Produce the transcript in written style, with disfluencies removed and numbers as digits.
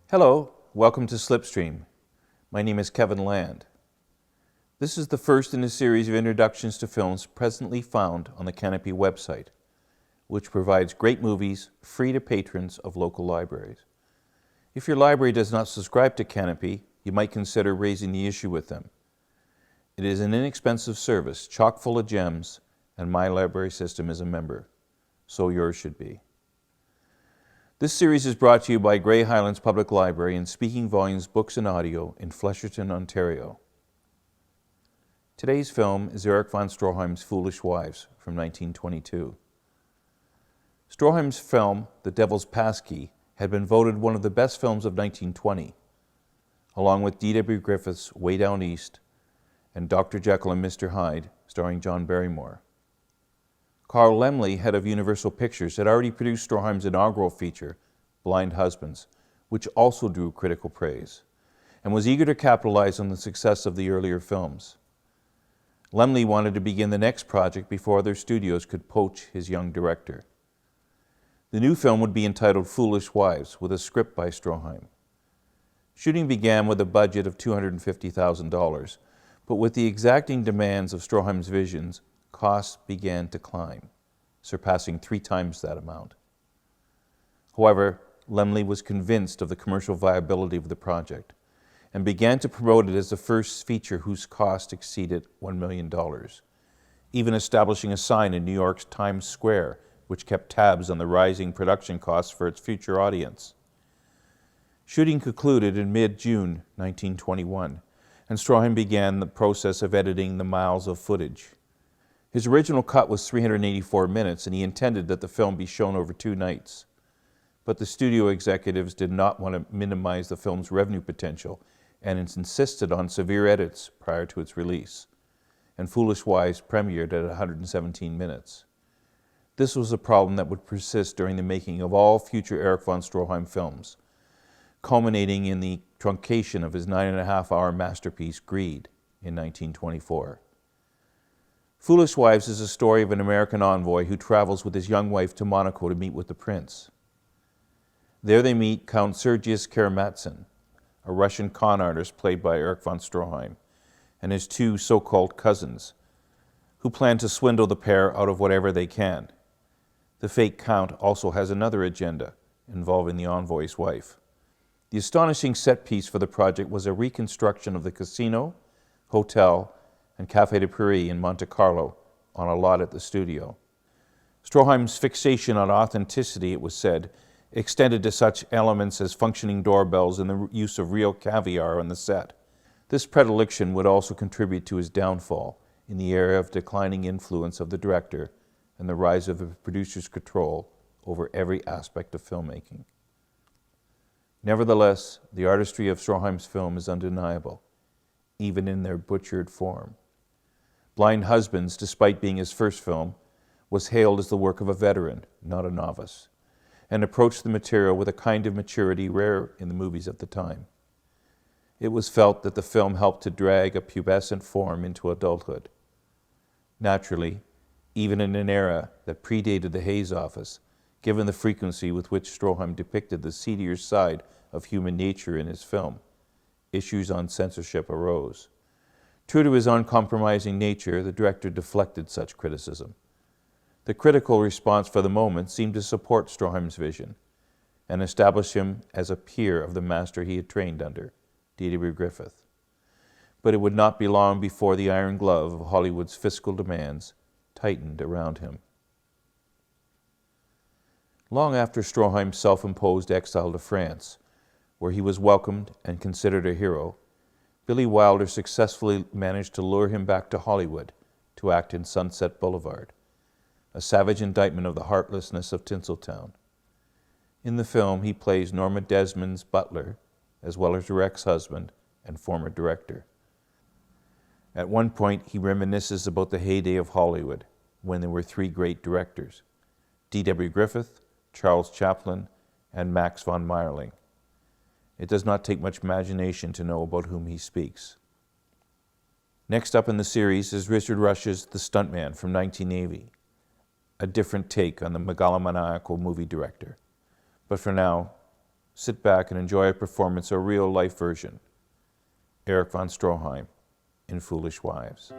Hello, welcome to Slipstream. My name is Kevin Land. This is the first in a series of introductions to films presently found on the Kanopy website, which provides great movies free to patrons of local libraries. If your library does not subscribe to Kanopy, you might consider raising the issue with them. It is an inexpensive service, chock full of gems, and my library system is a member. So yours should be. This series is brought to you by Grey Highlands Public Library and Speaking Volumes Books and Audio in Flesherton, Ontario. Today's film is Erich von Strorheim's Foolish Wives from 1922. Strorheim's film, The Devil's Passkey, had been voted one of the best films of 1920, along with D.W. Griffith's Way Down East and Dr. Jekyll and Mr. Hyde, starring John Barrymore. Carl Laemmle, head of Universal Pictures, had already produced Strorheim's inaugural feature, Blind Husbands, which also drew critical praise, and was eager to capitalize on the success of the earlier films. Laemmle wanted to begin the next project before other studios could poach his young director. The new film would be entitled Foolish Wives, with a script by Strorheim. Shooting began with a budget of $250,000, but with the exacting demands of Strorheim's visions, costs began to climb, surpassing 3 times that amount. However, Laemmle was convinced of the commercial viability of the project and began to promote it as the first feature whose cost exceeded $1 million, even establishing a sign in New York's Times Square which kept tabs on the rising production costs for its future audience. Shooting concluded in mid-June 1921, and Strorheim began the process of editing the miles of footage. His original cut was 384 minutes, and he intended that the film be shown over 2 nights. But the studio executives did not want to minimize the film's revenue potential and insisted on severe edits prior to its release, and Foolish Wives premiered at 117 minutes. This was a problem that would persist during the making of all future Erich von Strorheim films, culminating in the truncation of his 9.5-hour masterpiece, Greed, in 1924. Foolish Wives is a story of an American envoy who travels with his young wife to Monaco to meet with the prince. There they meet Count Sergius Karamazin, a Russian con artist played by Erich von Strorheim, and his 2 so-called cousins, who plan to swindle the pair out of whatever they can. The fake count also has another agenda involving the envoy's wife. The astonishing set piece for the project was a reconstruction of the casino, hotel, and Café de Paris in Monte Carlo on a lot at the studio. Strorheim's fixation on authenticity, it was said, extended to such elements as functioning doorbells and the use of real caviar on the set. This predilection would also contribute to his downfall in the era of declining influence of the director and the rise of the producer's control over every aspect of filmmaking. Nevertheless, the artistry of Strorheim's film is undeniable, even in their butchered form. Blind Husbands, despite being his first film, was hailed as the work of a veteran, not a novice, and approached the material with a kind of maturity rare in the movies of the time. It was felt that the film helped to drag a pubescent form into adulthood. Naturally, even in an era that predated the Hays Office, given the frequency with which Strorheim depicted the seedier side of human nature in his film, issues on censorship arose. True to his uncompromising nature, the director deflected such criticism. The critical response for the moment seemed to support Strorheim's vision and establish him as a peer of the master he had trained under, D.W. Griffith. But it would not be long before the iron glove of Hollywood's fiscal demands tightened around him. Long after Strorheim's self-imposed exile to France, where he was welcomed and considered a hero, Billy Wilder successfully managed to lure him back to Hollywood to act in Sunset Boulevard, a savage indictment of the heartlessness of Tinseltown. In the film, he plays Norma Desmond's butler, as well as her ex-husband and former director. At one point, he reminisces about the heyday of Hollywood, when there were 3 great directors, D.W. Griffith, Charles Chaplin, and Max von Mayerling. It does not take much imagination to know about whom he speaks. Next up in the series is Richard Rush's The Stuntman from 1980, a different take on the megalomaniacal movie director. But for now, sit back and enjoy a performance, a real-life version. Eric von Strorheim in Foolish Wives.